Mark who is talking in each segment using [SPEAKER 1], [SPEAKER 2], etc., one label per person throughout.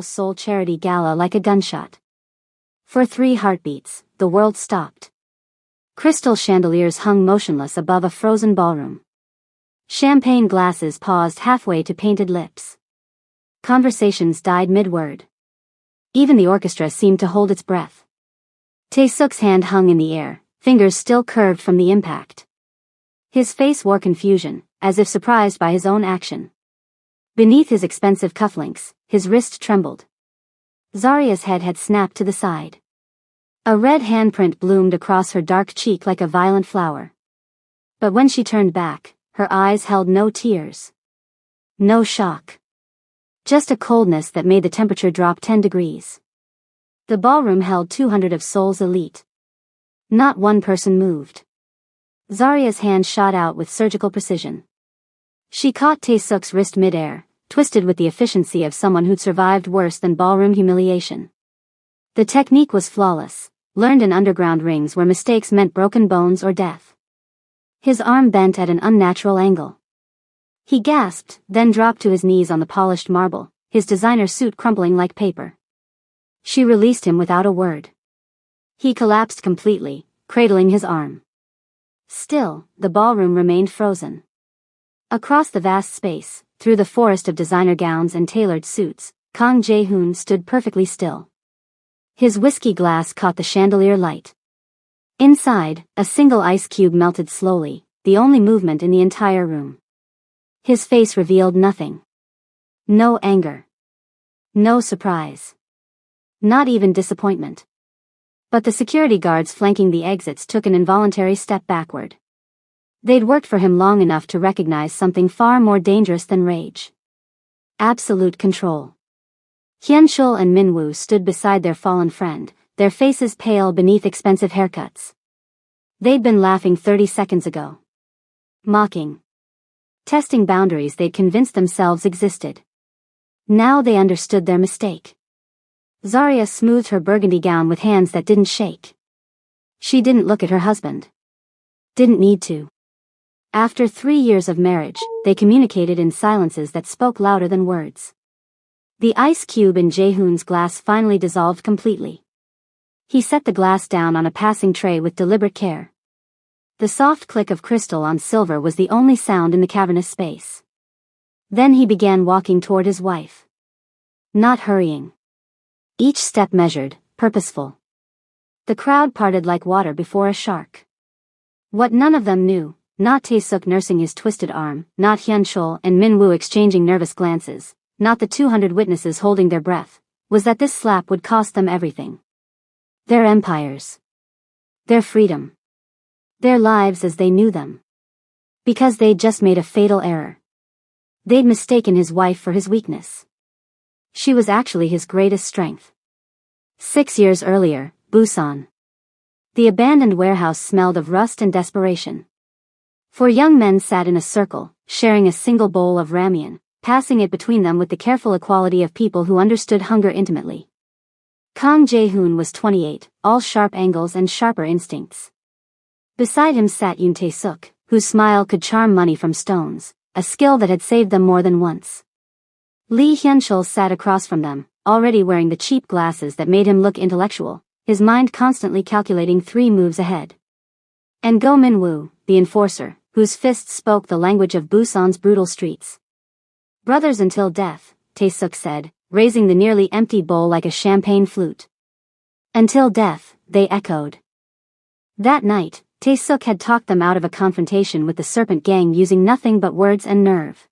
[SPEAKER 1] Soul charity gala like a gunshot. For 3 heartbeats, the world stopped. Crystal chandeliers hung motionless above a frozen ballroom. Champagne glasses paused halfway to painted lips. Conversations died mid-word. Even the orchestra seemed to hold its breath. Tae-suk's hand hung in the air, fingers still curved from the impact. His face wore confusion, as if surprised by his own action. Beneath his expensive cufflinks, his wrist trembled. Zarya's head had snapped to the side. A red handprint bloomed across her dark cheek like a violent flower. But when she turned back, her eyes held no tears. No shock. Just a coldness that made the temperature drop 10 degrees. The ballroom held 200 of Seoul's elite. Not one person moved. Zarya's hand shot out with surgical precision. She caught Tae-suk's wrist mid-air, twisted with the efficiency of someone who'd survived worse than ballroom humiliation. The technique was flawless, learned in underground rings where mistakes meant broken bones or death. His arm bent at an unnatural angle. He gasped, then dropped to his knees on the polished marble, his designer suit crumpling like paper. She released him without a word. He collapsed completely, cradling his arm. Still, the ballroom remained frozen. Across the vast space, through the forest of designer gowns and tailored suits, Kang Jae-hoon stood perfectly still. His whiskey glass caught the chandelier light. Inside, a single ice cube melted slowly, the only movement in the entire room. His face revealed nothing. No anger. No surprise. Not even disappointment. But the security guards flanking the exits took an involuntary step backward. They'd worked for him long enough to recognize something far more dangerous than rage. Absolute control. Hyun-chul and Min-woo stood beside their fallen friend, their faces pale beneath expensive haircuts. They'd been laughing 30 seconds ago. Mocking. Testing boundaries they'd convinced themselves existed. Now they understood their mistake. Zarya smoothed her burgundy gown with hands that didn't shake. She didn't look at her husband. Didn't need to. After 3 years of marriage, they communicated in silences that spoke louder than words. The ice cube in Jae-hoon's glass finally dissolved completely. He set the glass down on a passing tray with deliberate care. The soft click of crystal on silver was the only sound in the cavernous space. Then he began walking toward his wife. Not hurrying. Each step measured, purposeful. The crowd parted like water before a shark. What none of them knew, not Tae-suk nursing his twisted arm, not Hyun-chul and Min-woo exchanging nervous glances, not the 200 witnesses holding their breath, was that this slap would cost them everything. Their empires. Their freedom. Their lives as they knew them. Because they'd just made a fatal error. They'd mistaken his wife for his weakness. She was actually his greatest strength. 6 years earlier, Busan. The abandoned warehouse smelled of rust and desperation. 4 young men sat in a circle, sharing a single bowl of ramyeon, passing it between them with the careful equality of people who understood hunger intimately. Kang Jae-hoon was 28, all sharp angles and sharper instincts. Beside him sat Yoon Tae-suk, whose smile could charm money from stones, a skill that had saved them more than once. Lee Hyun-chul sat across from them, already wearing the cheap glasses that made him look intellectual, his mind constantly calculating 3 moves ahead. And Go Min-woo, the enforcer, whose fists spoke the language of Busan's brutal streets. Brothers until death, Tae-suk said, raising the nearly empty bowl like a champagne flute. Until death, they echoed. That night, Tae-suk had talked them out of a confrontation with the Serpent Gang using nothing but words and nerve.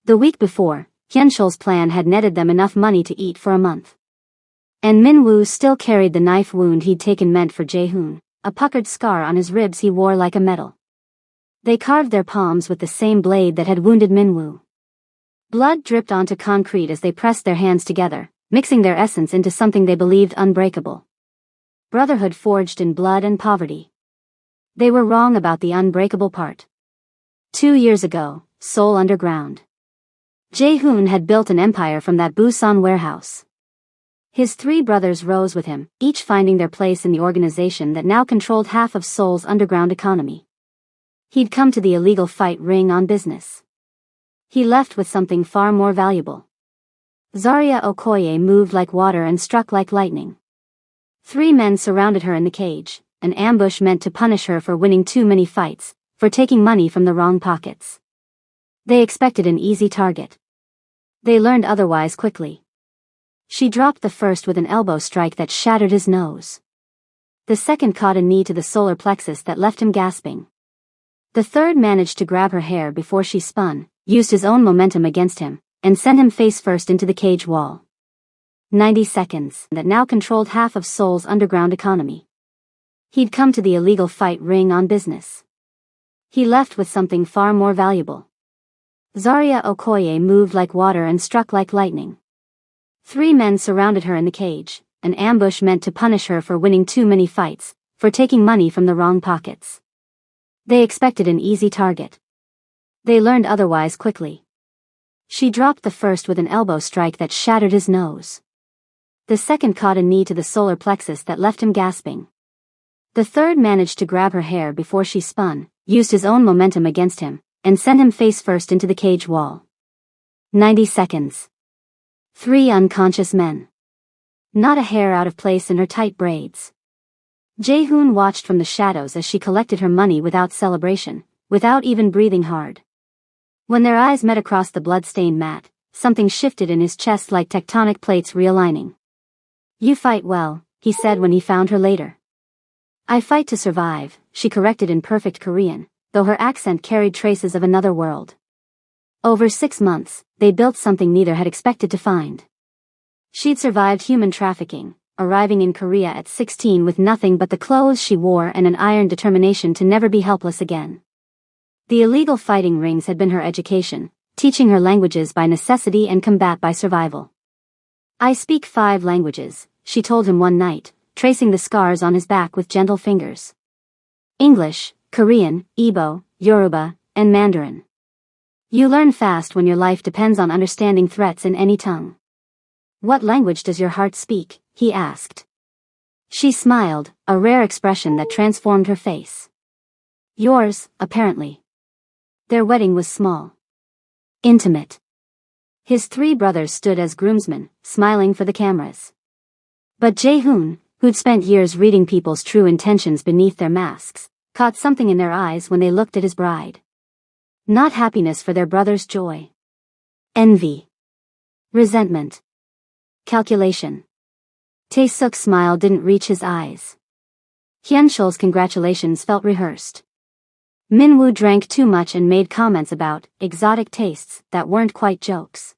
[SPEAKER 1] The week before, Hyun-chul's plan had netted them enough money to eat for a month. And Min-woo still carried the knife wound he'd taken meant for Jae-hoon, a puckered scar on his ribs he wore like a medal. They carved their palms with the same blade that had wounded Min-woo. Blood dripped onto concrete as they pressed their hands together, mixing their essence into something they believed unbreakable. Brotherhood forged in blood and poverty. They were wrong about the unbreakable part. 2 years ago, Seoul underground. Jae-hoon had built an empire from that Busan warehouse. His 3 brothers rose with him, each finding their place in the organization that now controlled half of Seoul's underground economy. He'd come to the illegal fight ring on business. He left with something far more valuable. Zarya Okoye moved like water and struck like lightning. 3 men surrounded her in the cage, an ambush meant to punish her for winning too many fights, for taking money from the wrong pockets. They expected an easy target. They learned otherwise quickly. She dropped the first with an elbow strike that shattered his nose. The second caught a knee to the solar plexus that left him gasping. The third managed to grab her hair before she spun, used his own momentum against him, and sent him face first into the cage wall. 90 seconds that now controlled half of Seoul's underground economy. He'd come to the illegal fight ring on business. He left with something far more valuable. Zarya Okoye moved like water and struck like lightning. 3 men surrounded her in the cage, an ambush meant to punish her for winning too many fights, for taking money from the wrong pockets. They expected an easy target. They learned otherwise quickly. She dropped the first with an elbow strike that shattered his nose. The second caught a knee to the solar plexus that left him gasping. The third managed to grab her hair before she spun, used his own momentum against him, and sent him face first into the cage wall. 90 seconds. 3 unconscious men. Not a hair out of place in her tight braids. Jae-hoon watched from the shadows as she collected her money without celebration, without even breathing hard. When their eyes met across the blood-stained mat, something shifted in his chest like tectonic plates realigning. "You fight well," he said when he found her later. "I fight to survive," she corrected in perfect Korean, though her accent carried traces of another world. Over 6 months, they built something neither had expected to find. She'd survived human trafficking, arriving in Korea at 16 with nothing but the clothes she wore and an iron determination to never be helpless again. The illegal fighting rings had been her education, teaching her languages by necessity and combat by survival. "I speak 5 languages," she told him one night, tracing the scars on his back with gentle fingers. "English, Korean, Igbo, Yoruba, and Mandarin. You learn fast when your life depends on understanding threats in any tongue." "What language does your heart speak?" he asked. She smiled, a rare expression that transformed her face. "Yours, apparently." Their wedding was small. Intimate. His 3 brothers stood as groomsmen, smiling for the cameras. But Jae-hoon, who'd spent years reading people's true intentions beneath their masks, caught something in their eyes when they looked at his bride. Not happiness for their brother's joy. Envy. Resentment. Calculation. Tae-suk's smile didn't reach his eyes. Hyun-chul's congratulations felt rehearsed. Min-woo drank too much and made comments about exotic tastes that weren't quite jokes.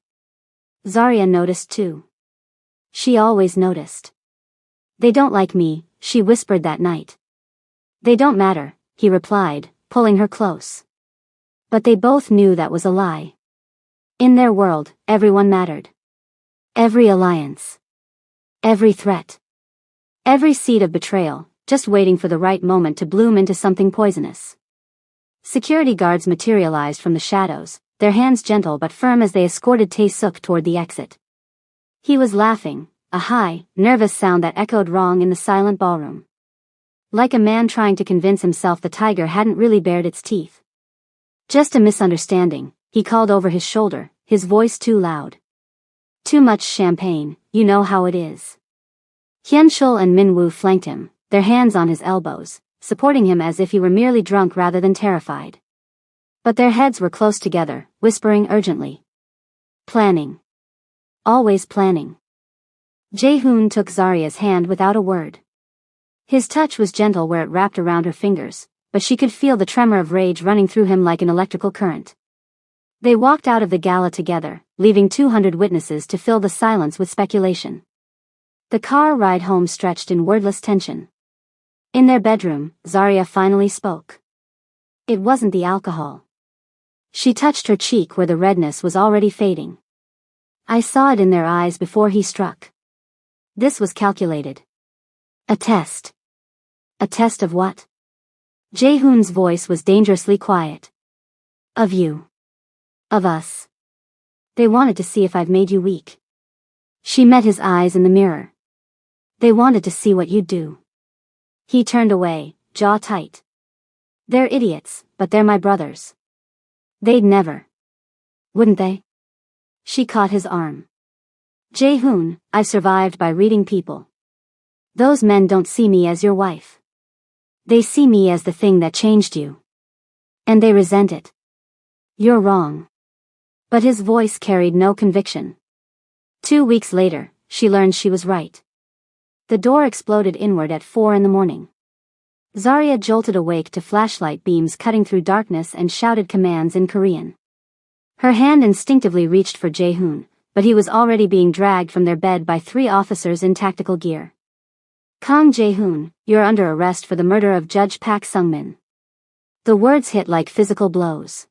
[SPEAKER 1] Zarya noticed too. She always noticed. "They don't like me," she whispered that night. "They don't matter," he replied, pulling her close. But they both knew that was a lie. In their world, everyone mattered. Every alliance. Every threat. Every seed of betrayal, just waiting for the right moment to bloom into something poisonous. Security guards materialized from the shadows, their hands gentle but firm as they escorted Tae-suk toward the exit. He was laughing, a high, nervous sound that echoed wrong in the silent ballroom. Like a man trying to convince himself the tiger hadn't really bared its teeth. "Just a misunderstanding," he called over his shoulder, his voice too loud. "Too much champagne, you know how it is." Hyun-chul and Min-woo flanked him, their hands on his elbows, supporting him as if he were merely drunk rather than terrified. But their heads were close together, whispering urgently. Planning. Always planning. Jae-hoon took Zarya's hand without a word. His touch was gentle where it wrapped around her fingers, but she could feel the tremor of rage running through him like an electrical current. They walked out of the gala together, leaving 200 witnesses to fill the silence with speculation. The car ride home stretched in wordless tension. In their bedroom, Zarya finally spoke. It wasn't the alcohol. She touched her cheek where the redness was already fading. "I saw it in their eyes before he struck. This was calculated. A test." "A test of what?" Jae-hoon's voice was dangerously quiet. "Of you. Of us. They wanted to see if I've made you weak." She met his eyes in the mirror. "They wanted to see what you'd do." He turned away, jaw tight. "They're idiots, but they're my brothers. They'd never. Wouldn't they?" She caught his arm. Jae-hoon, I've survived by reading people. Those men don't see me as your wife. They see me as the thing that changed you. And they resent it. You're wrong. But his voice carried no conviction. 2 weeks later, she learned she was right. The door exploded inward at 4 in the morning. Zarya jolted awake to flashlight beams cutting through darkness and shouted commands in Korean. Her hand instinctively reached for Jae-hoon, but he was already being dragged from their bed by 3 officers in tactical gear. Kang Jae-hoon, you're under arrest for the murder of Judge Park Sung-min. The words hit like physical blows.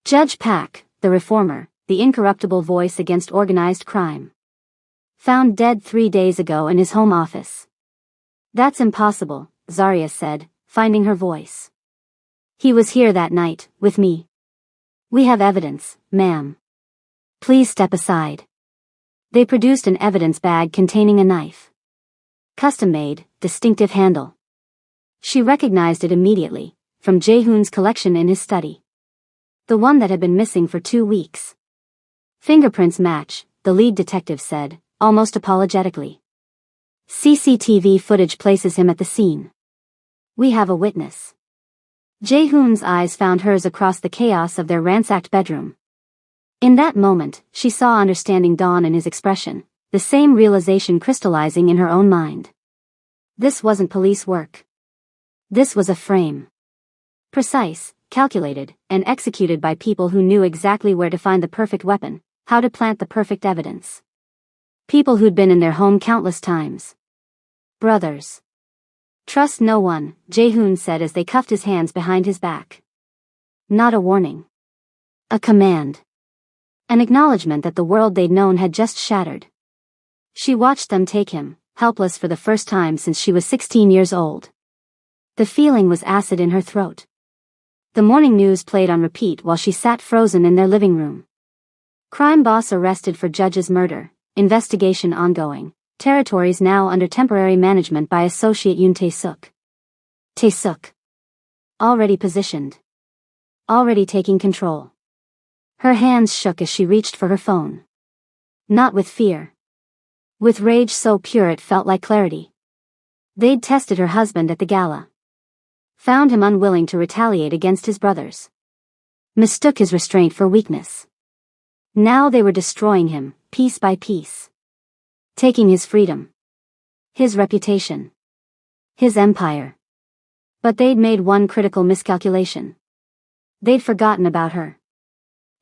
[SPEAKER 1] Judge Park, the reformer, the incorruptible voice against organized crime. Found dead 3 days ago in his home office. That's impossible, Zarya said, finding her voice. He was here that night, with me. We have evidence, ma'am. Please step aside. They produced an evidence bag containing a knife. Custom-made, distinctive handle. She recognized it immediately, from Jae-hoon's collection in his study. The one that had been missing for 2 weeks. Fingerprints match, the lead detective said, almost apologetically. CCTV footage places him at the scene. We have a witness. Jae-hoon's eyes found hers across the chaos of their ransacked bedroom. In that moment, she saw understanding dawn in his expression, the same realization crystallizing in her own mind. This wasn't police work. This was a frame. Precise, calculated, and executed by people who knew exactly where to find the perfect weapon, how to plant the perfect evidence. People who'd been in their home countless times. Brothers. Trust no one, Jae-hoon said as they cuffed his hands behind his back. Not a warning. A command. An acknowledgement that the world they'd known had just shattered. She watched them take him, helpless for the first time since she was 16 years old. The feeling was acid in her throat. The morning news played on repeat while she sat frozen in their living room. Crime boss arrested for judge's murder, investigation ongoing, territories now under temporary management by associate Yoon Tae-suk. Tae-suk. Already positioned. Already taking control. Her hands shook as she reached for her phone. Not with fear. With rage so pure it felt like clarity. They'd tested her husband at the gala. Found him unwilling to retaliate against his brothers. Mistook his restraint for weakness. Now they were destroying him, piece by piece. Taking his freedom. His reputation. His empire. But they'd made one critical miscalculation. They'd forgotten about her.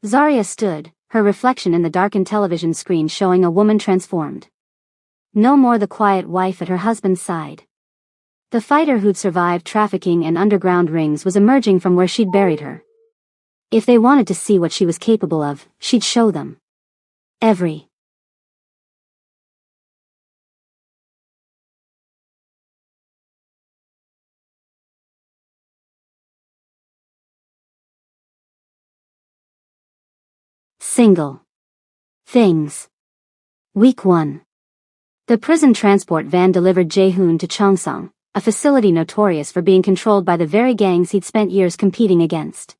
[SPEAKER 1] Zarya stood, her reflection in the darkened television screen showing a woman transformed. No more the quiet wife at her husband's side. The fighter who'd survived trafficking and underground rings was emerging from where she'd buried her. If they wanted to see what she was capable of, she'd show them. Every single things. Week 1. The prison transport van delivered Jae-hoon to Cheongsong, a facility notorious for being controlled by the very gangs he'd spent years competing against.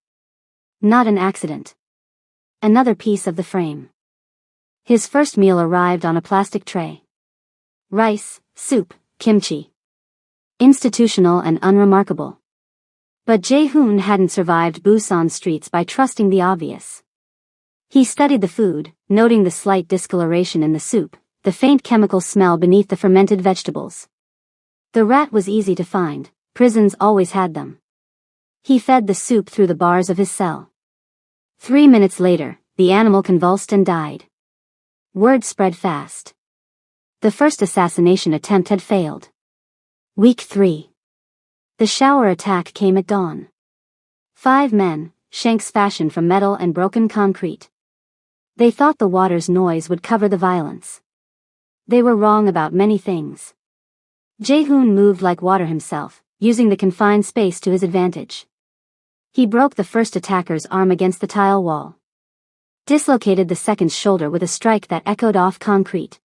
[SPEAKER 1] Not an accident. Another piece of the frame. His first meal arrived on a plastic tray. Rice, soup, kimchi. Institutional and unremarkable. But Jae-hoon hadn't survived Busan's streets by trusting the obvious. He studied the food, noting the slight discoloration in the soup, the faint chemical smell beneath the fermented vegetables. The rat was easy to find, prisons always had them. He fed the soup through the bars of his cell. 3 minutes later, the animal convulsed and died. Word spread fast. The first assassination attempt had failed. Week 3. The shower attack came at dawn. 5 men, shanks fashioned from metal and broken concrete. They thought the water's noise would cover the violence. They were wrong about many things. Jae-hoon moved like water himself, using the confined space to his advantage. He broke the first attacker's arm against the tile wall. Dislocated the second's shoulder with a strike that echoed off concrete.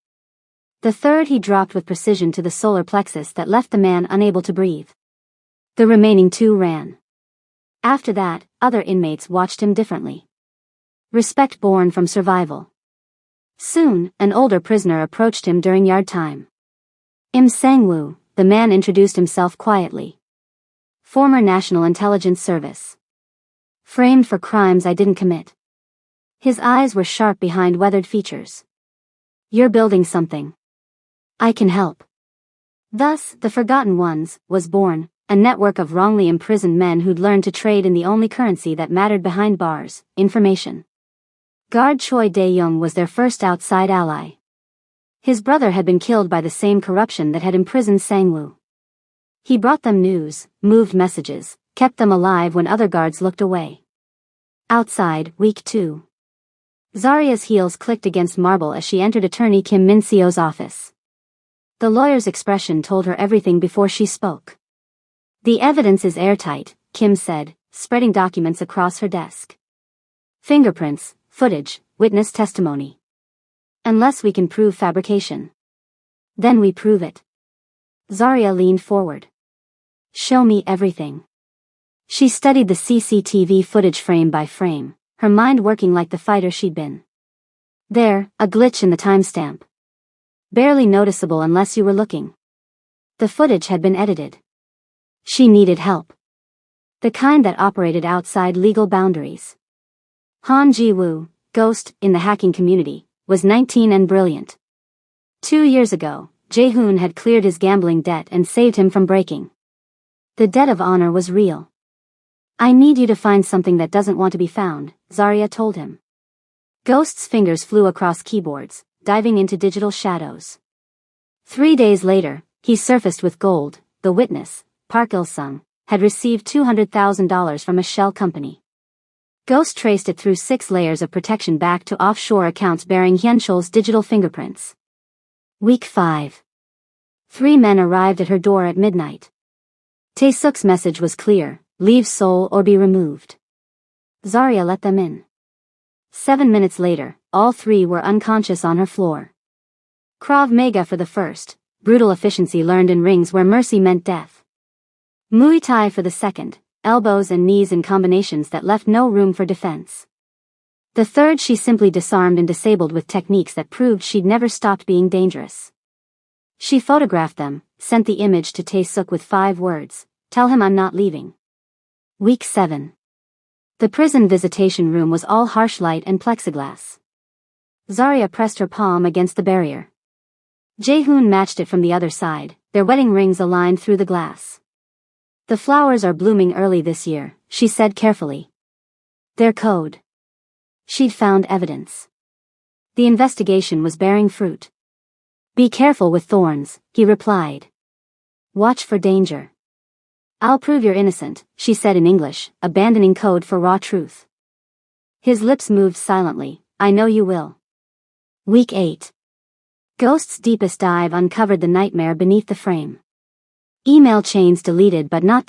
[SPEAKER 1] The third he dropped with precision to the solar plexus that left the man unable to breathe. The remaining 2 ran. After that, other inmates watched him differently. Respect born from survival. Soon, an older prisoner approached him during yard time. Im Sang-woo, the man introduced himself quietly. Former National Intelligence Service. Framed for crimes I didn't commit. His eyes were sharp behind weathered features. You're building something. I can help. Thus, the Forgotten Ones was born, a network of wrongly imprisoned men who'd learned to trade in the only currency that mattered behind bars, information. Guard Choi Dae-young was their first outside ally. His brother had been killed by the same corruption that had imprisoned Sang-woo. He brought them news, moved messages, kept them alive when other guards looked away. Outside, week 2. Zarya's heels clicked against marble as she entered attorney Kim Min-seo's office. The lawyer's expression told her everything before she spoke. The evidence is airtight, Kim said, spreading documents across her desk. Fingerprints, footage, witness testimony. Unless we can prove fabrication. Then we prove it. Zarya leaned forward. Show me everything. She studied the CCTV footage frame by frame, her mind working like the fighter she'd been. There, a glitch in the timestamp. Barely noticeable unless you were looking. The footage had been edited. She needed help. The kind that operated outside legal boundaries. Han Ji-woo, ghost in the hacking community, was 19 and brilliant. 2 years ago, Jae-hoon had cleared his gambling debt and saved him from breaking. The debt of honor was real. I need you to find something that doesn't want to be found, Zarya told him. Ghost's fingers flew across keyboards, diving into digital shadows. 3 days later, he surfaced with gold. The witness, Park Il-sung, had received $200,000 from a shell company. Ghost traced it through 6 layers of protection back to offshore accounts bearing Hyunchol's digital fingerprints. Week 5. 3 men arrived at her door at midnight. Tae-suk's message was clear, leave Seoul or be removed. Zarya let them in. 7 minutes later, all 3 were unconscious on her floor. Krav Maga for the first, brutal efficiency learned in rings where mercy meant death. Muay Thai for the second, elbows and knees in combinations that left no room for defense. The third she simply disarmed and disabled with techniques that proved she'd never stopped being dangerous. She photographed them, sent the image to Tae-suk with 5 words, tell him I'm not leaving. Week 7. The prison visitation room was all harsh light and plexiglass. Zarya pressed her palm against the barrier. Jae-hoon matched it from the other side, their wedding rings aligned through the glass. The flowers are blooming early this year, she said carefully. Their code. She'd found evidence. The investigation was bearing fruit. Be careful with thorns, he replied. Watch for danger. I'll prove you're innocent, she said in English, abandoning code for raw truth. His lips moved silently, I know you will. Week 8. Ghost's deepest dive uncovered the nightmare beneath the frame. Email chains deleted but not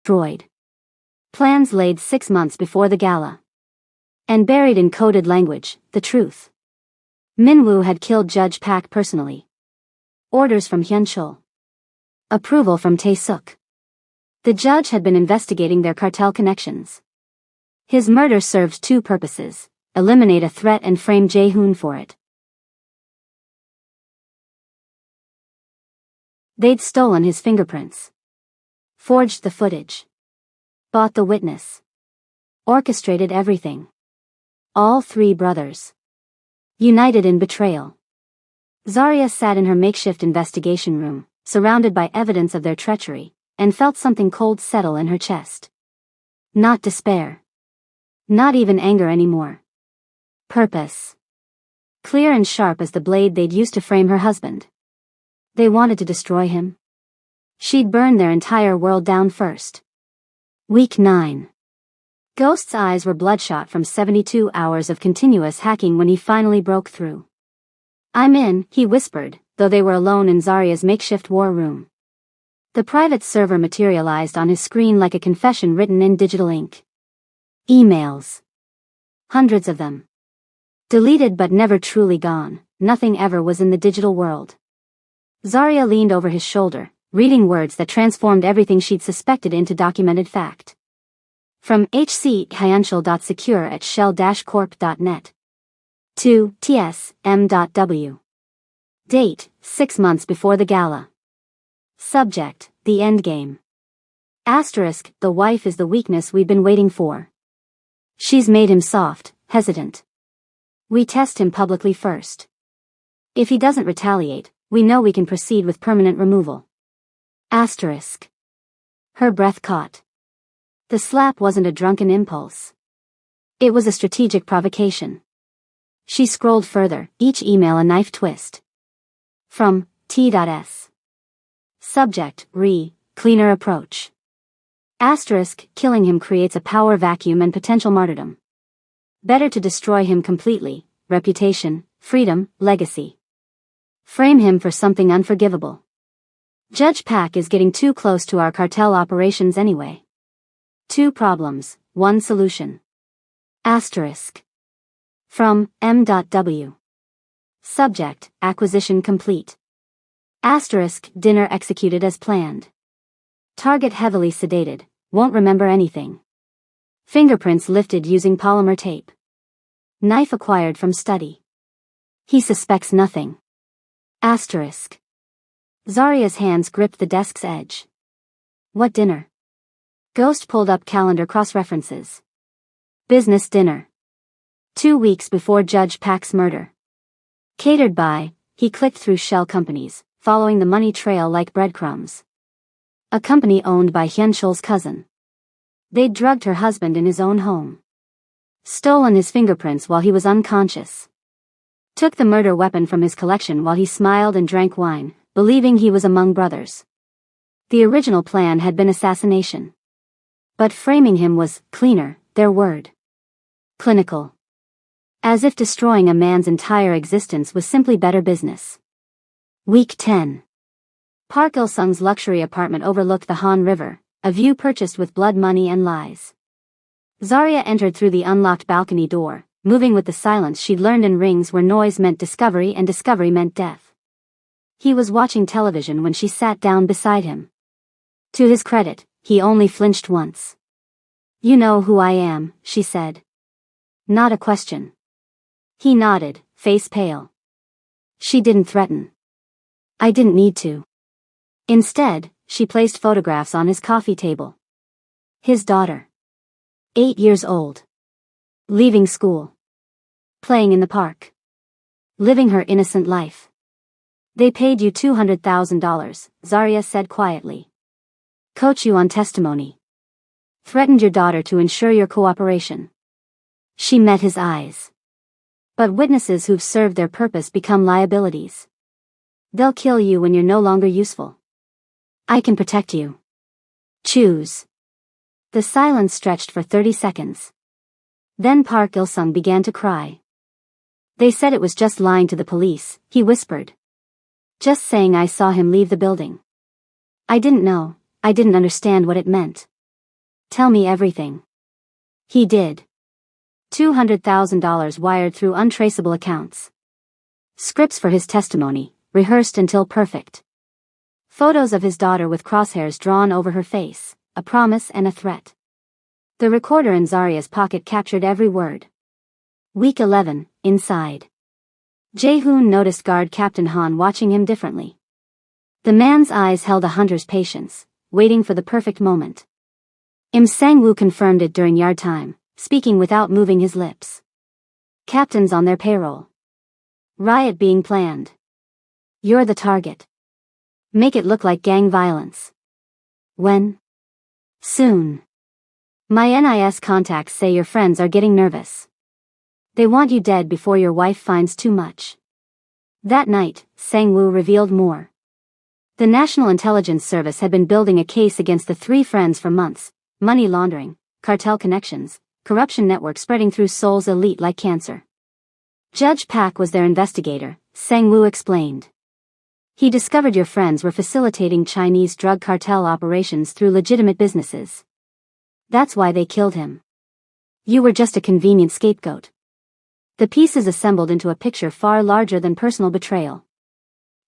[SPEAKER 1] destroyed. Plans laid 6 months before the gala. And buried in coded language, the truth. Min-woo had killed Judge Park personally. Orders from Hyun-chul. Approval from Tae-suk. The judge had been investigating their cartel connections. His murder served 2 purposes, eliminate a threat and frame Jae-hoon for it. They'd stolen his fingerprints. Forged the footage. Bought the witness. Orchestrated everything. All 3 brothers. United in betrayal. Zarya sat in her makeshift investigation room, surrounded by evidence of their treachery, and felt something cold settle in her chest. Not despair. Not even anger anymore. Purpose. Clear and sharp as the blade they'd used to frame her husband. They wanted to destroy him. She'd burn their entire world down first. Week 9. Ghost's eyes were bloodshot from 72 hours of continuous hacking when he finally broke through. I'm in, he whispered, though they were alone in Zarya's makeshift war room. The private server materialized on his screen like a confession written in digital ink. Emails. Hundreds of them. Deleted but never truly gone, nothing ever was in the digital world. Zarya leaned over his shoulder, reading words that transformed everything she'd suspected into documented fact. From hchyential.secure@shell-corp.net. To tsm.w. Date, 6 months before the gala. Subject, the endgame. Asterisk, the wife is the weakness we've been waiting for. She's made him soft, hesitant. We test him publicly first. If he doesn't retaliate, we know we can proceed with permanent removal. Asterisk. Her breath caught. The slap wasn't a drunken impulse. It was a strategic provocation. She scrolled further, each email a knife twist. From T.S. Subject, cleaner approach. Asterisk, killing him creates a power vacuum and potential martyrdom. Better to destroy him completely, reputation, freedom, legacy. Frame him for something unforgivable. Judge Pak is getting too close to our cartel operations anyway. 2 problems, 1 solution. Asterisk. From M.W. Subject, acquisition complete. Asterisk, dinner executed as planned. Target heavily sedated, won't remember anything. Fingerprints lifted using polymer tape. Knife acquired from study. He suspects nothing. Asterisk. Zaria's hands gripped the desk's edge. What dinner? Ghost pulled up calendar cross-references. Business dinner. 2 weeks before Judge Pak's murder. Catered by, he clicked through shell companies, following the money trail like breadcrumbs. A company owned by Hyun-chul's cousin. They'd drugged her husband in his own home. Stolen his fingerprints while he was unconscious. Took the murder weapon from his collection while he smiled and drank wine, believing he was among brothers. The original plan had been assassination. But framing him was cleaner, their word. Clinical. As if destroying a man's entire existence was simply better business. Week 10. Park Il-sung's luxury apartment overlooked the Han River, a view purchased with blood money and lies. Zaria entered through the unlocked balcony door, moving with the silence she'd learned in rings where noise meant discovery and discovery meant death. He was watching television when she sat down beside him. To his credit, he only flinched once. You know who I am, she said. Not a question. He nodded, face pale. She didn't threaten. I didn't need to. Instead, she placed photographs on his coffee table. His daughter. 8 years old. Leaving school. Playing in the park. Living her innocent life. They paid you $200,000, Zaria said quietly. Coach you on testimony. Threatened your daughter to ensure your cooperation. She met his eyes. But witnesses who've served their purpose become liabilities. They'll kill you when you're no longer useful. I can protect you. Choose. The silence stretched for 30 seconds. Then Park Il-sung began to cry. They said it was just lying to the police, he whispered. Just saying I saw him leave the building. I didn't know, I didn't understand what it meant. Tell me everything. He did. $200,000 wired through untraceable accounts. Scripts for his testimony, rehearsed until perfect. Photos of his daughter with crosshairs drawn over her face, a promise and a threat. The recorder in Zaria's pocket captured every word. Week 11, inside. Jae-hoon noticed guard Captain Han watching him differently. The man's eyes held a hunter's patience, waiting for the perfect moment. Im Sang-woo confirmed it during yard time, speaking without moving his lips. Captains on their payroll. Riot being planned. You're the target. Make it look like gang violence. When? Soon. My NIS contacts say your friends are getting nervous. They want you dead before your wife finds too much. That night, Sang-woo revealed more. The National Intelligence Service had been building a case against the 3 friends for months. Money laundering, cartel connections, corruption network spreading through Seoul's elite like cancer. Judge Pak was their investigator, Sang-woo explained. He discovered your friends were facilitating Chinese drug cartel operations through legitimate businesses. That's why they killed him. You were just a convenient scapegoat. The pieces assembled into a picture far larger than personal betrayal.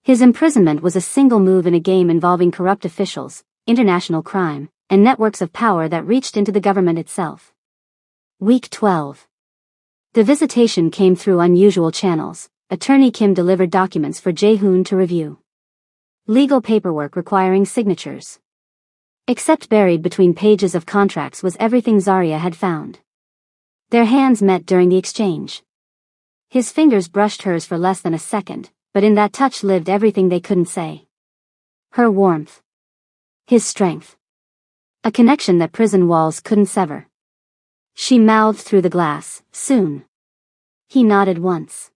[SPEAKER 1] His imprisonment was a single move in a game involving corrupt officials, international crime, and networks of power that reached into the government itself. Week 12. The visitation came through unusual channels. Attorney Kim delivered documents for Jae-hoon to review. Legal paperwork requiring signatures. Except buried between pages of contracts was everything Zarya had found. Their hands met during the exchange. His fingers brushed hers for less than a second, but in that touch lived everything they couldn't say. Her warmth. His strength. A connection that prison walls couldn't sever. She mouthed through the glass, soon. He nodded once.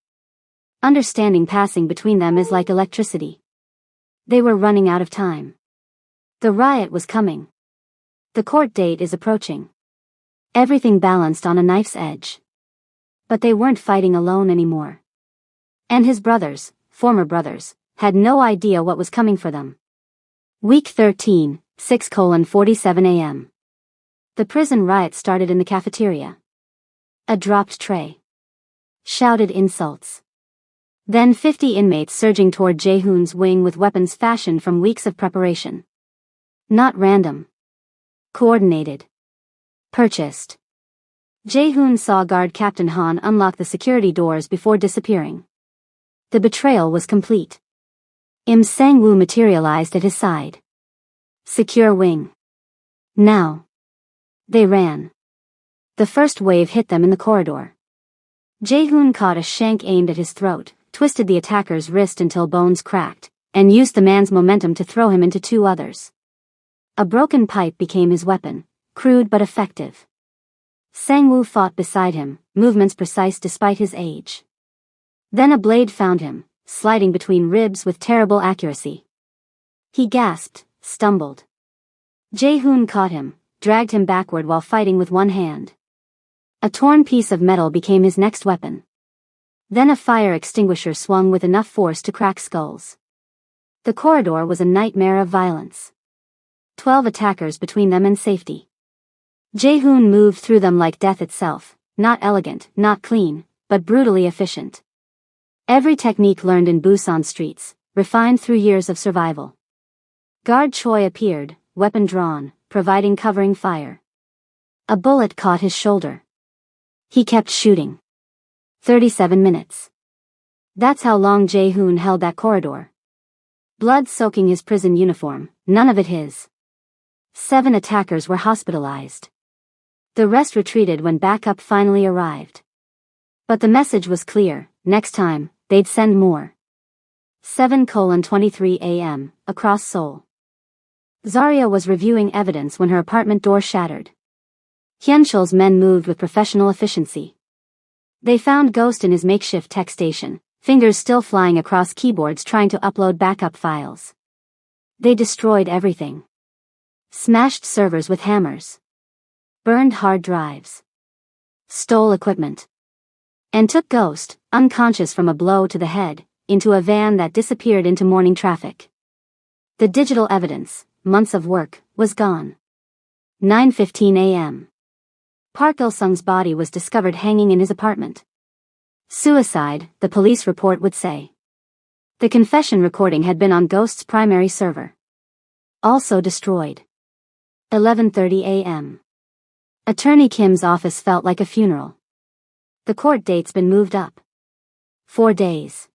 [SPEAKER 1] Understanding passing between them is like electricity. They were running out of time. The riot was coming. The court date is approaching. Everything balanced on a knife's edge. But they weren't fighting alone anymore. And his brothers, former brothers, had no idea what was coming for them. Week 13, 6:47 a.m. The prison riot started in the cafeteria. A dropped tray. Shouted insults. Then 50 inmates surging toward Jae-hoon's wing with weapons fashioned from weeks of preparation. Not random. Coordinated. Purchased. Jae-hoon saw guard Captain Han unlock the security doors before disappearing. The betrayal was complete. Im Sang-woo materialized at his side. Secure wing. Now. They ran. The first wave hit them in the corridor. Jae-hoon caught a shank aimed at his throat, twisted the attacker's wrist until bones cracked, and used the man's momentum to throw him into two others. A broken pipe became his weapon, crude but effective. Sang-woo fought beside him, movements precise despite his age. Then a blade found him, sliding between ribs with terrible accuracy. He gasped, stumbled. Jae-hoon caught him, dragged him backward while fighting with one hand. A torn piece of metal became his next weapon. Then a fire extinguisher swung with enough force to crack skulls. The corridor was a nightmare of violence. 12 attackers between them and safety. Jae-hoon moved through them like death itself, not elegant, not clean, but brutally efficient. Every technique learned in Busan streets, refined through years of survival. Guard Choi appeared, weapon drawn, providing covering fire. A bullet caught his shoulder. He kept shooting. 37 minutes. That's how long Jae-hoon held that corridor. Blood soaking his prison uniform, none of it his. 7 attackers were hospitalized. The rest retreated when backup finally arrived. But the message was clear, next time, they'd send more. 7:23 a.m., across Seoul. Zarya was reviewing evidence when her apartment door shattered. Hyunchul's men moved with professional efficiency. They found Ghost in his makeshift tech station, fingers still flying across keyboards trying to upload backup files. They destroyed everything. Smashed servers with hammers. Burned hard drives. Stole equipment. And took Ghost, unconscious from a blow to the head, into a van that disappeared into morning traffic. The digital evidence, months of work, was gone. 9:15 a.m. Park Il-sung's body was discovered hanging in his apartment. Suicide, the police report would say. The confession recording had been on Ghost's primary server. Also destroyed. 11:30 a.m. Attorney Kim's office felt like a funeral. The court date's been moved up. 4 days.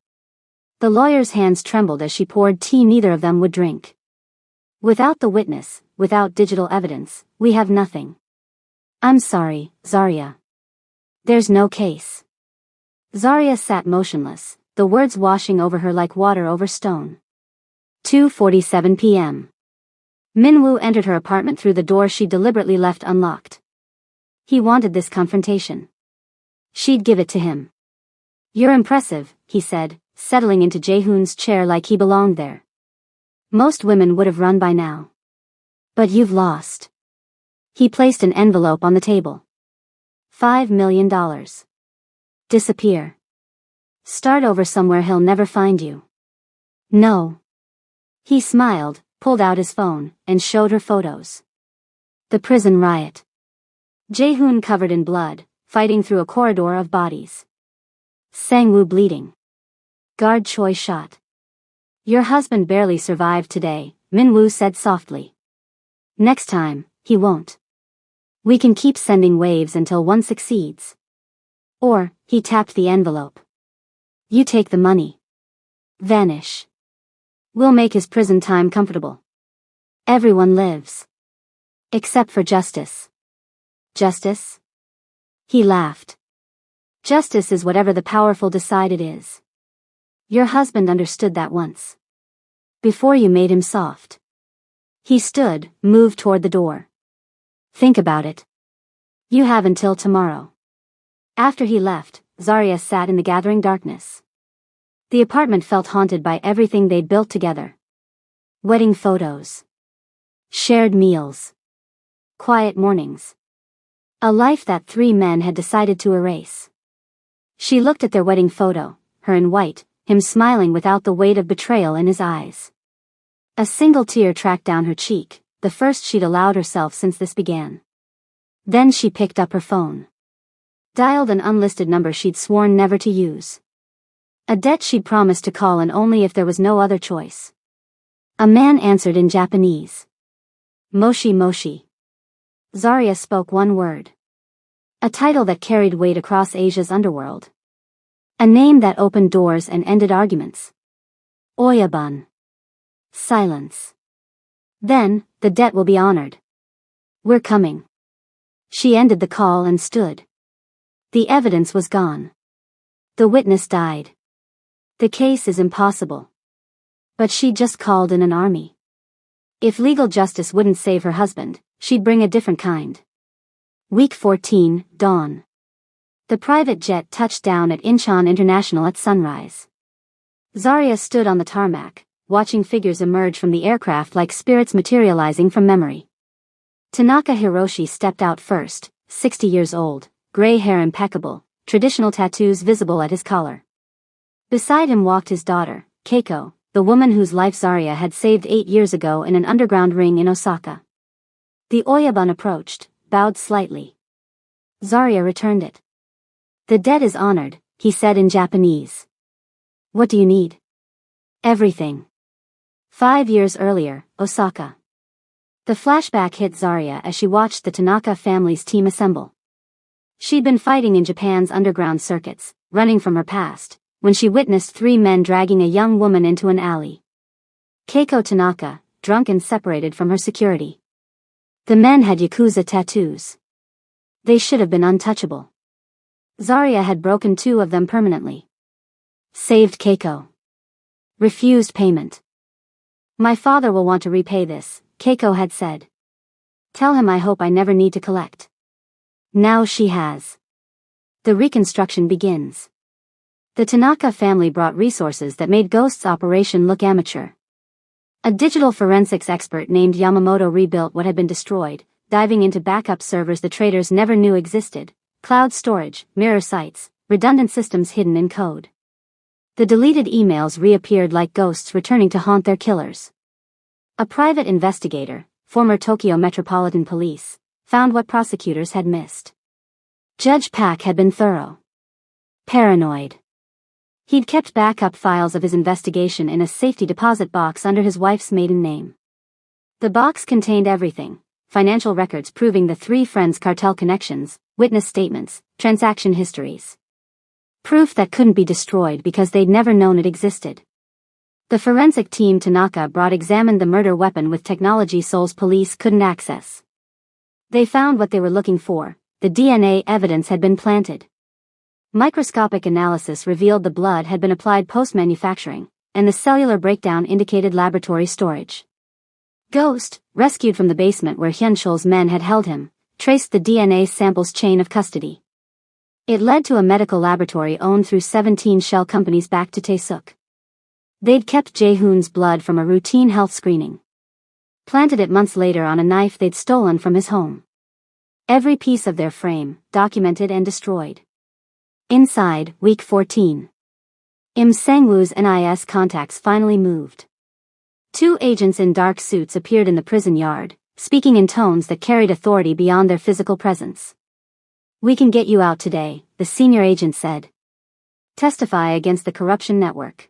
[SPEAKER 1] The lawyer's hands trembled as she poured tea neither of them would drink. Without the witness, without digital evidence, we have nothing. I'm sorry, Zarya. There's no case. Zarya sat motionless, the words washing over her like water over stone. 2:47 p.m. Minwoo entered her apartment through the door she deliberately left unlocked. He wanted this confrontation. She'd give it to him. You're impressive, he said, settling into Jae-hoon's chair like he belonged there. Most women would have run by now. But you've lost. He placed an envelope on the table. $5 million. Disappear. Start over somewhere he'll never find you. No. He smiled, pulled out his phone, and showed her photos. The prison riot. Jae-hoon covered in blood, fighting through a corridor of bodies. Sang-woo bleeding. Guard Choi shot. Your husband barely survived today, Minwoo said softly. Next time, he won't. We can keep sending waves until one succeeds. Or, he tapped the envelope. You take the money. Vanish. We'll make his prison time comfortable. Everyone lives. Except for justice. Justice? He laughed. Justice is whatever the powerful decide it is. Your husband understood that once. Before you made him soft. He stood, moved toward the door. Think about it. You have until tomorrow. After he left, Zarya sat in the gathering darkness. The apartment felt haunted by everything they'd built together. Wedding photos. Shared meals. Quiet mornings. A life that 3 men had decided to erase. She looked at their wedding photo, her in white, him smiling without the weight of betrayal in his eyes. A single tear tracked down her cheek, the first she'd allowed herself since this began. Then she picked up her phone. Dialed an unlisted number she'd sworn never to use. A debt she'd promised to call and only if there was no other choice. A man answered in Japanese. Moshi Moshi. Zarya spoke one word. A title that carried weight across Asia's underworld. A name that opened doors and ended arguments. Oyabun. Silence. Then, the debt will be honored. We're coming. She ended the call and stood. The evidence was gone. The witness died. The case is impossible. But she just called in an army. If legal justice wouldn't save her husband, she'd bring a different kind. Week 14, dawn. The private jet touched down at Incheon International at sunrise. Zarya stood on the tarmac, watching figures emerge from the aircraft like spirits materializing from memory. Tanaka Hiroshi stepped out first, 60 years old, gray hair impeccable, traditional tattoos visible at his collar. Beside him walked his daughter, Keiko, the woman whose life Zarya had saved 8 years ago in an underground ring in Osaka. The Oyabun approached, bowed slightly. Zarya returned it. The debt is honored, he said in Japanese. What do you need? Everything. 5 years earlier, Osaka. The flashback hit Zarya as she watched the Tanaka family's team assemble. She'd been fighting in Japan's underground circuits, running from her past, when she witnessed 3 men dragging a young woman into an alley. Keiko Tanaka, drunk and separated from her security. The men had Yakuza tattoos. They should have been untouchable. Zarya had broken 2 of them permanently. Saved Keiko. Refused payment. My father will want to repay this, Keiko had said. Tell him I hope I never need to collect. Now she has. The reconstruction begins. The Tanaka family brought resources that made Ghost's operation look amateur. A digital forensics expert named Yamamoto rebuilt what had been destroyed, diving into backup servers the traders never knew existed, cloud storage, mirror sites, redundant systems hidden in code. The deleted emails reappeared like ghosts returning to haunt their killers. A private investigator, former Tokyo Metropolitan Police, found what prosecutors had missed. Judge Pak had been thorough. Paranoid. He'd kept backup files of his investigation in a safety deposit box under his wife's maiden name. The box contained everything: financial records proving the 3 friends' cartel connections, witness statements, transaction histories. Proof that couldn't be destroyed because they'd never known it existed. The forensic team Tanaka brought examined the murder weapon with technology Seoul's police couldn't access. They found what they were looking for: the DNA evidence had been planted. Microscopic analysis revealed the blood had been applied post-manufacturing, and the cellular breakdown indicated laboratory storage. Ghost, rescued from the basement where Hyun-Chul's men had held him, traced the DNA samples chain of custody. It led to a medical laboratory owned through 17 shell companies back to Taesuk. They'd kept Jae-hoon's blood from a routine health screening. Planted it months later on a knife they'd stolen from his home. Every piece of their frame, documented and destroyed. Inside, week 14. Im Sang-woo's NIS contacts finally moved. 2 agents in dark suits appeared in the prison yard, speaking in tones that carried authority beyond their physical presence. We can get you out today, the senior agent said. Testify against the corruption network.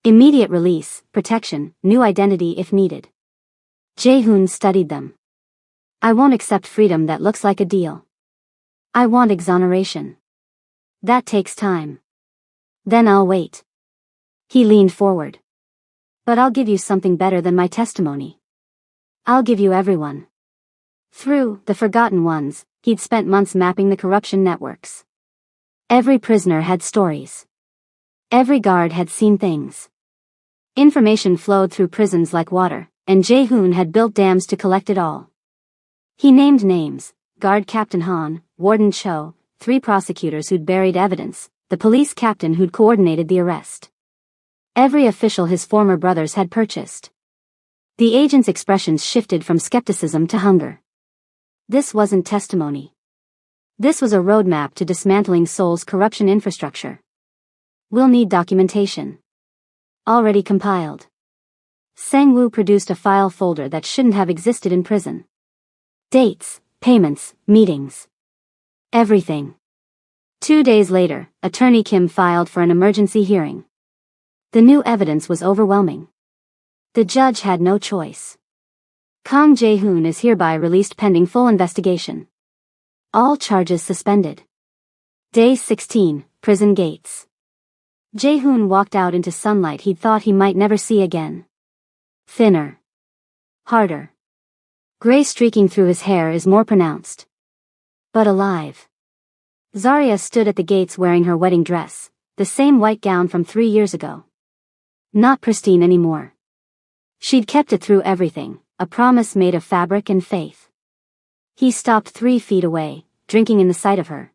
[SPEAKER 1] Immediate release, protection, new identity if needed. Jae-hoon studied them. I won't accept freedom that looks like a deal. I want exoneration. That takes time. Then I'll wait. He leaned forward. But I'll give you something better than my testimony. I'll give you everyone. Through the forgotten ones, he'd spent months mapping the corruption networks. Every prisoner had stories. Every guard had seen things. Information flowed through prisons like water, and Jae-hoon had built dams to collect it all. He named names: Guard Captain Han, Warden Cho, 3 prosecutors who'd buried evidence, the police captain who'd coordinated the arrest. Every official his former brothers had purchased. The agent's expressions shifted from skepticism to hunger. This wasn't testimony. This was a roadmap to dismantling Seoul's corruption infrastructure. We'll need documentation. Already compiled. Sang-woo produced a file folder that shouldn't have existed in prison. Dates, payments, meetings. Everything. 2 days later, Attorney Kim filed for an emergency hearing. The new evidence was overwhelming. The judge had no choice. Kang Jae-hoon is hereby released pending full investigation. All charges suspended. Day 16, Prison Gates. Jae-hoon walked out into sunlight he'd thought he might never see again. Thinner. Harder. Gray streaking through his hair is more pronounced. But alive. Zarya stood at the gates wearing her wedding dress, the same white gown from 3 years ago. Not pristine anymore. She'd kept it through everything, a promise made of fabric and faith. He stopped 3 feet away, drinking in the sight of her.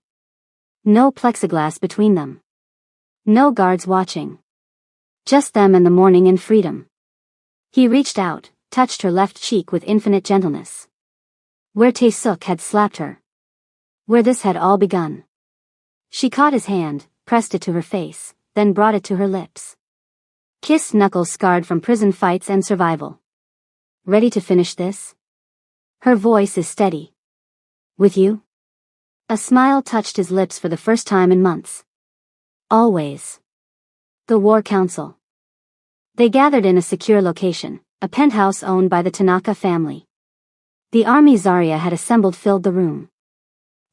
[SPEAKER 1] No plexiglass between them. No guards watching. Just them and the morning and freedom. He reached out, touched her left cheek with infinite gentleness. Where Tae-suk had slapped her. Where this had all begun. She caught his hand, pressed it to her face, then brought it to her lips. Kissed knuckles scarred from prison fights and survival. Ready to finish this? Her voice is steady. With you? A smile touched his lips for the first time in months. Always. The War Council. They gathered in a secure location, a penthouse owned by the Tanaka family. The army Zarya had assembled filled the room.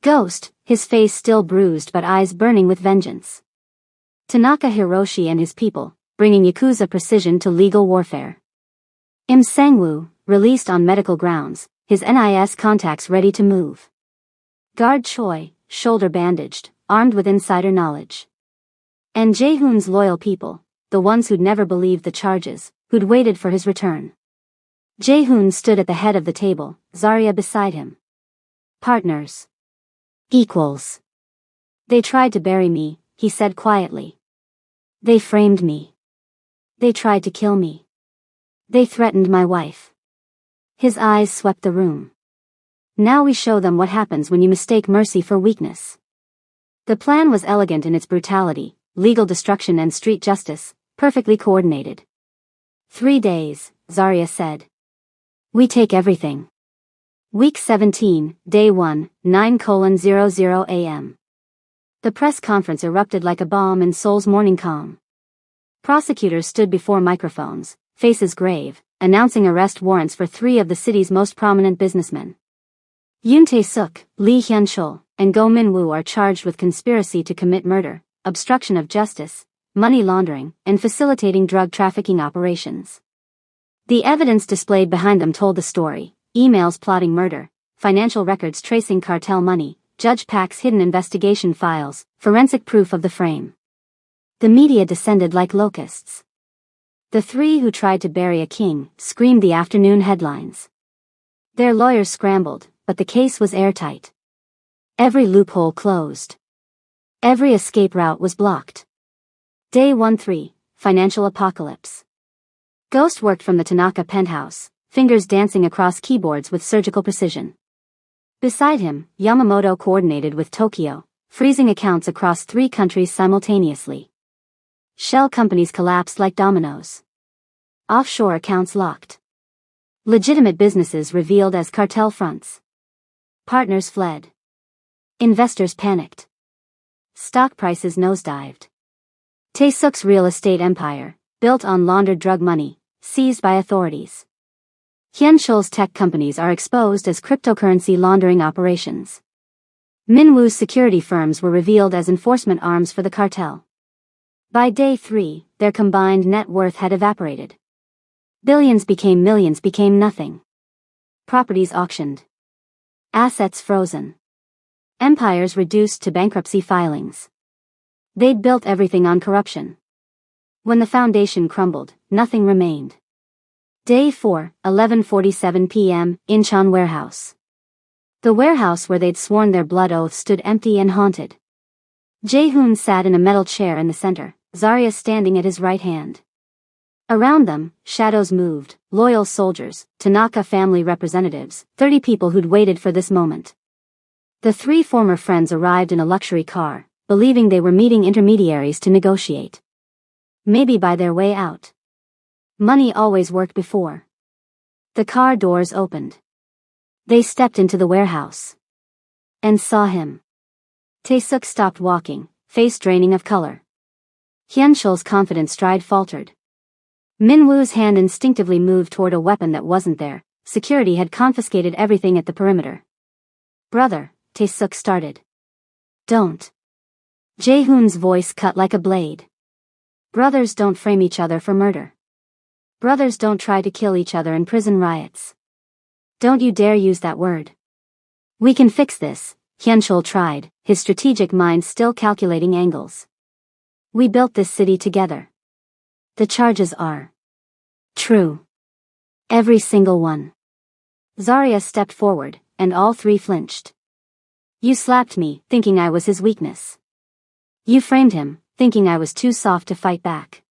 [SPEAKER 1] Ghost, his face still bruised but eyes burning with vengeance. Tanaka Hiroshi and his people, bringing Yakuza precision to legal warfare. Im Sang-woo, released on medical grounds, his NIS contacts ready to move. Guard Choi, shoulder bandaged, armed with insider knowledge. And Jae-hoon's loyal people, the ones who'd never believed the charges, who'd waited for his return. Jae-hoon stood at the head of the table, Zarya beside him. Partners. Equals. They tried to bury me, he said quietly. They framed me. They tried to kill me. They threatened my wife. His eyes swept the room. Now we show them what happens when you mistake mercy for weakness. The plan was elegant in its brutality, legal destruction and street justice, perfectly coordinated. 3 days, Zarya said. We take everything. Week 17, Day 1, 9:00 a.m. The press conference erupted like a bomb in Seoul's morning calm. Prosecutors stood before microphones, faces grave, announcing arrest warrants for 3 of the city's most prominent businessmen. Yoon Tae-suk, Lee Hyun-chul, and Go Min-woo are charged with conspiracy to commit murder, obstruction of justice, money laundering, and facilitating drug trafficking operations. The evidence displayed behind them told the story: emails plotting murder, financial records tracing cartel money, Judge Park's hidden investigation files, forensic proof of the frame. The media descended like locusts. The 3 who tried to bury a king screamed the afternoon headlines. Their lawyers scrambled, but the case was airtight. Every loophole closed. Every escape route was blocked. Day 1-3, Financial Apocalypse. Ghost worked from the Tanaka penthouse, fingers dancing across keyboards with surgical precision. Beside him, Yamamoto coordinated with Tokyo, freezing accounts across 3 countries simultaneously. Shell companies collapsed like dominoes. Offshore accounts locked. Legitimate businesses revealed as cartel fronts. Partners fled. Investors panicked. Stock prices nosedived. Tae-suk's real estate empire, built on laundered drug money, seized by authorities. Hyunchul's tech companies are exposed as cryptocurrency laundering operations. Minwoo's security firms were revealed as enforcement arms for the cartel. By day 3, their combined net worth had evaporated. Billions became millions, became nothing. Properties auctioned. Assets frozen. Empires reduced to bankruptcy filings. They'd built everything on corruption. When the foundation crumbled, nothing remained. Day 4, 11:47 p.m., Incheon warehouse. The warehouse where they'd sworn their blood oath stood empty and haunted. Jae-hoon sat in a metal chair in the center, Zarya standing at his right hand. Around them, shadows moved, loyal soldiers, Tanaka family representatives, 30 people who'd waited for this moment. The 3 former friends arrived in a luxury car, believing they were meeting intermediaries to negotiate. Maybe buy their way out. Money always worked before. The car doors opened. They stepped into the warehouse. And saw him. Tae-suk stopped walking, face draining of color. Hyunchul's confident stride faltered. Minwoo's hand instinctively moved toward a weapon that wasn't there. Security had confiscated everything at the perimeter. Brother, Tae-suk started. Don't. Jae-hoon's voice cut like a blade. Brothers don't frame each other for murder. Brothers don't try to kill each other in prison riots. Don't you dare use that word. We can fix this, Hyunchul tried, his strategic mind still calculating angles. We built this city together. The charges are true. Every single one. Zarya stepped forward, and all 3 flinched. You slapped me, thinking I was his weakness. You framed him, thinking I was too soft to fight back.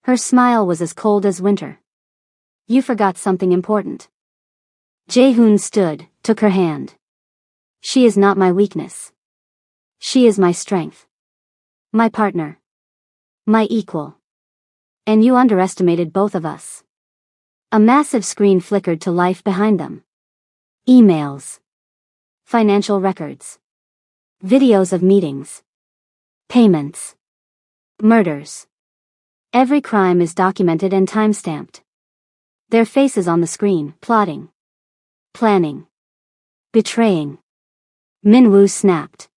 [SPEAKER 1] Her smile was as cold as winter. You forgot something important. Jae-hoon stood, took her hand. She is not my weakness. She is my strength. My partner. My equal. And you underestimated both of us. A massive screen flickered to life behind them. Emails. Financial records. Videos of meetings. Payments. Murders. Every crime is documented and time-stamped. Their faces on the screen, plotting. Planning. Betraying. Minwoo snapped.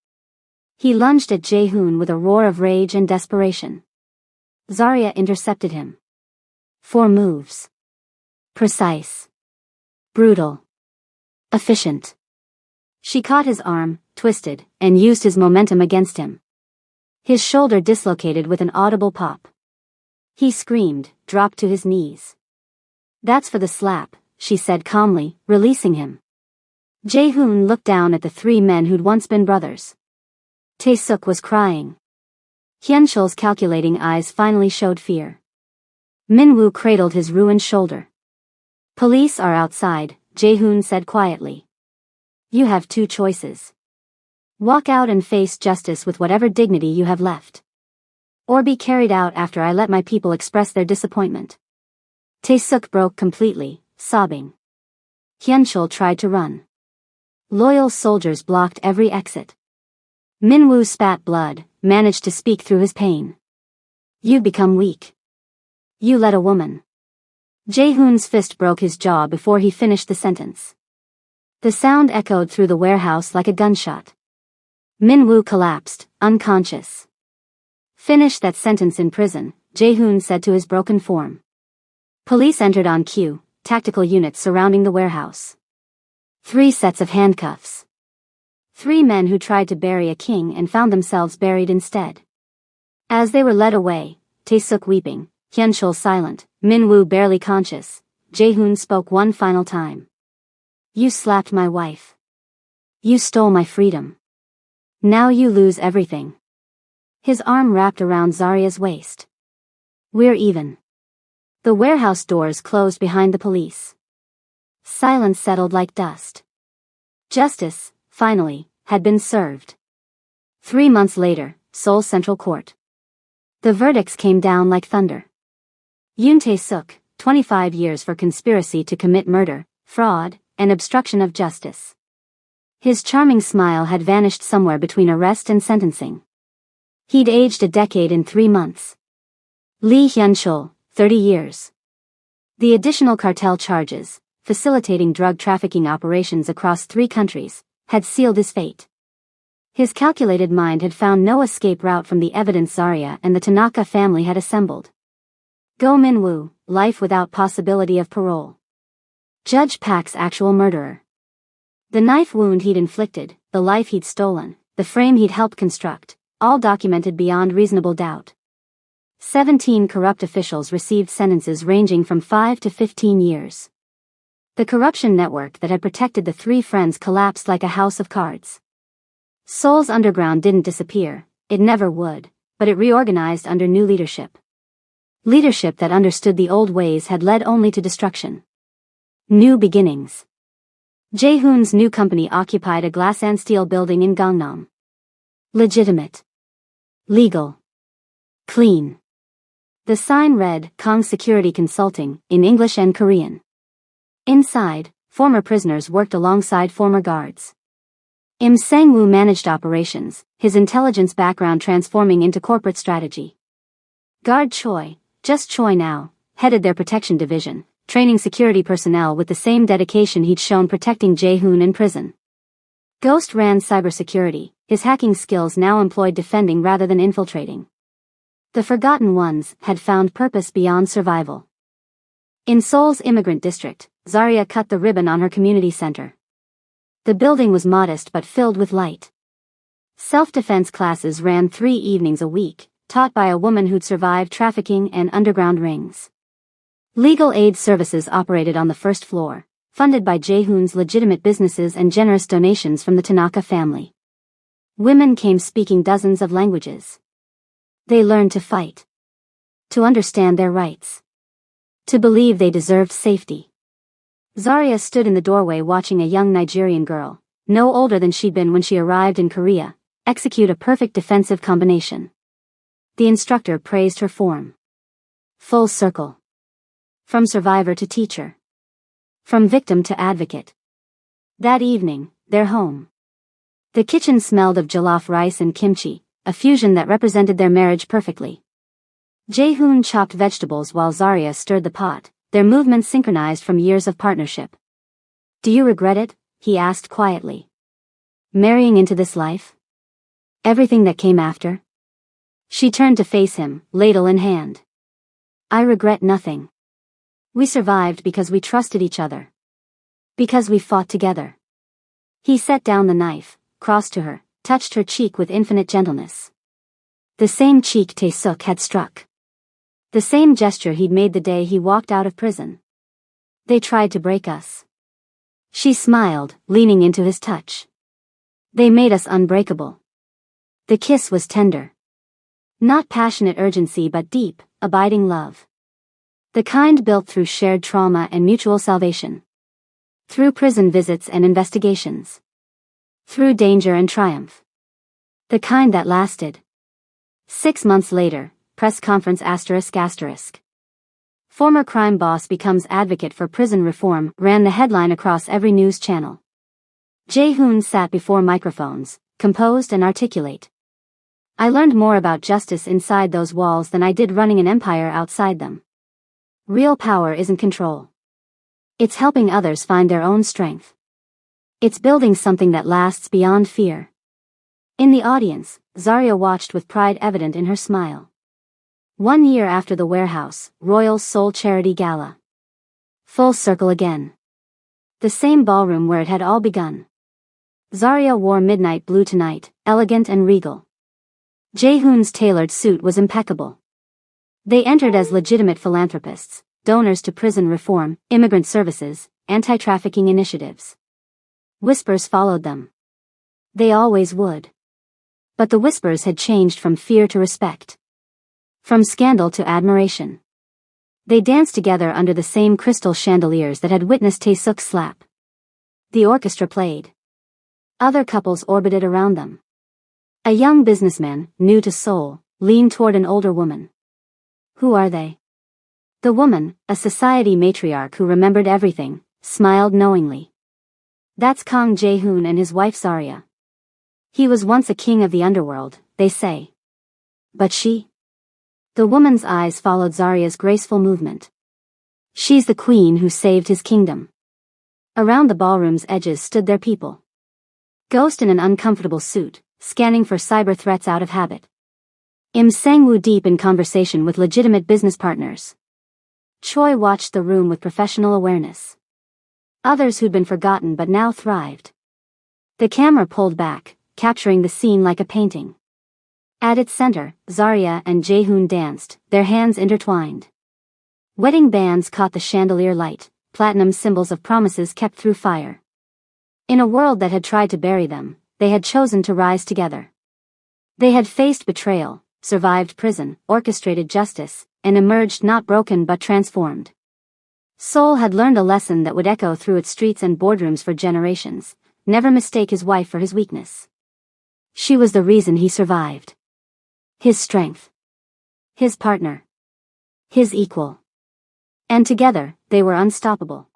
[SPEAKER 1] He lunged at Jae-hoon with a roar of rage and desperation. Zarya intercepted him. 4 moves. Precise. Brutal. Efficient. She caught his arm, twisted, and used his momentum against him. His shoulder dislocated with an audible pop. He screamed, dropped to his knees. That's for the slap, she said calmly, releasing him. Jae-hoon looked down at the 3 men who'd once been brothers. Tae-suk was crying. Hyunchul's calculating eyes finally showed fear. Minwoo cradled his ruined shoulder. Police are outside, Jae-hoon said quietly. You have 2 choices. Walk out and face justice with whatever dignity you have left. Or be carried out after I let my people express their disappointment. Tae-suk broke completely, sobbing. Hyunchul tried to run. Loyal soldiers blocked every exit. Minwoo spat blood, managed to speak through his pain. You become weak. You let a woman. Jae-hoon's fist broke his jaw before he finished the sentence. The sound echoed through the warehouse like a gunshot. Minwoo collapsed, unconscious. Finish that sentence in prison, Jae-hoon said to his broken form. Police entered on cue, tactical units surrounding the warehouse. 3 sets of handcuffs. 3 men who tried to bury a king and found themselves buried instead. As they were led away, Tae-suk weeping, Hyunchul silent, Minwoo barely conscious, Jae-hoon spoke one final time. You slapped my wife. You stole my freedom. Now you lose everything. His arm wrapped around Zarya's waist. We're even. The warehouse doors closed behind the police. Silence settled like dust. Justice, finally, had been served. 3 months later, Seoul Central Court. The verdicts came down like thunder. Yoon Tae-suk, 25 years for conspiracy to commit murder, fraud, and obstruction of justice. His charming smile had vanished somewhere between arrest and sentencing. He'd aged a decade in 3 months. Lee Hyun-chul, 30 years. The additional cartel charges, facilitating drug trafficking operations across 3 countries, had sealed his fate. His calculated mind had found no escape route from the evidence Zarya and the Tanaka family had assembled. Go Min-woo, life without possibility of parole. Judge Park's actual murderer. The knife wound he'd inflicted, the life he'd stolen, the frame he'd helped construct, all documented beyond reasonable doubt. 17 corrupt officials received sentences ranging from 5 to 15 years. The corruption network that had protected the 3 friends collapsed like a house of cards. Seoul's underground didn't disappear, it never would, but it reorganized under new leadership. Leadership that understood the old ways had led only to destruction. New beginnings. Jae-hoon's new company occupied a glass and steel building in Gangnam. Legitimate. Legal. Clean. The sign read, Kong Security Consulting, in English and Korean. Inside, former prisoners worked alongside former guards. Im Sang-woo managed operations, his intelligence background transforming into corporate strategy. Guard Choi, just Choi now, headed their protection division, training security personnel with the same dedication he'd shown protecting Jae-hoon in prison. Ghost ran cybersecurity, his hacking skills now employed defending rather than infiltrating. The Forgotten Ones had found purpose beyond survival. In Seoul's immigrant district, Zarya cut the ribbon on her community center. The building was modest but filled with light. Self-defense classes ran 3 evenings a week, taught by a woman who'd survived trafficking and underground rings. Legal aid services operated on the first floor, funded by Jae-hoon's legitimate businesses and generous donations from the Tanaka family. Women came speaking dozens of languages. They learned to fight. To understand their rights. To believe they deserved safety. Zarya stood in the doorway watching a young Nigerian girl, no older than she'd been when she arrived in Korea, execute a perfect defensive combination. The instructor praised her form. Full circle. From survivor to teacher. From victim to advocate. That evening, their home. The kitchen smelled of jollof rice and kimchi, a fusion that represented their marriage perfectly. Jae-hoon chopped vegetables while Zarya stirred the pot, their movements synchronized from years of partnership. Do you regret it? He asked quietly. Marrying into this life? Everything that came after? She turned to face him, ladle in hand. I regret nothing. We survived because we trusted each other. Because we fought together. He set down the knife, crossed to her, touched her cheek with infinite gentleness. The same cheek Tae-suk had struck. The same gesture he'd made the day he walked out of prison. They tried to break us. She smiled, leaning into his touch. They made us unbreakable. The kiss was tender. Not passionate urgency but deep, abiding love. The kind built through shared trauma and mutual salvation. Through prison visits and investigations. Through danger and triumph. The kind that lasted. 6 months later, press conference ***. Former crime boss becomes advocate for prison reform ran the headline across every news channel. Jae-hoon sat before microphones, composed and articulate. I learned more about justice inside those walls than I did running an empire outside them. Real power isn't control. It's helping others find their own strength. It's building something that lasts beyond fear. In the audience, Zarya watched with pride evident in her smile. 1 year after the Warehouse, Royal Seoul Charity Gala. Full circle again. The same ballroom where it had all begun. Zarya wore midnight blue tonight, elegant and regal. Jae-hoon's tailored suit was impeccable. They entered as legitimate philanthropists, donors to prison reform, immigrant services, anti-trafficking initiatives. Whispers followed them. They always would. But the whispers had changed from fear to respect. From scandal to admiration. They danced together under the same crystal chandeliers that had witnessed Tae-suk's slap. The orchestra played. Other couples orbited around them. A young businessman, new to Seoul, leaned toward an older woman. Who are they? The woman, a society matriarch who remembered everything, smiled knowingly. That's Kang Jae-hoon and his wife Zarya. He was once a king of the underworld, they say. But she? The woman's eyes followed Zarya's graceful movement. She's the queen who saved his kingdom. Around the ballroom's edges stood their people. Ghost in an uncomfortable suit, scanning for cyber threats out of habit. Im Sangwoo deep in conversation with legitimate business partners. Choi watched the room with professional awareness. Others who'd been forgotten but now thrived. The camera pulled back, capturing the scene like a painting. At its center, Zarya and Jaehoon danced, their hands intertwined. Wedding bands caught the chandelier light, platinum symbols of promises kept through fire. In a world that had tried to bury them, they had chosen to rise together. They had faced betrayal, survived prison, orchestrated justice, and emerged not broken but transformed. Seoul had learned a lesson that would echo through its streets and boardrooms for generations: never mistake his wife for his weakness. She was the reason he survived. His strength. His partner. His equal. And together, they were unstoppable.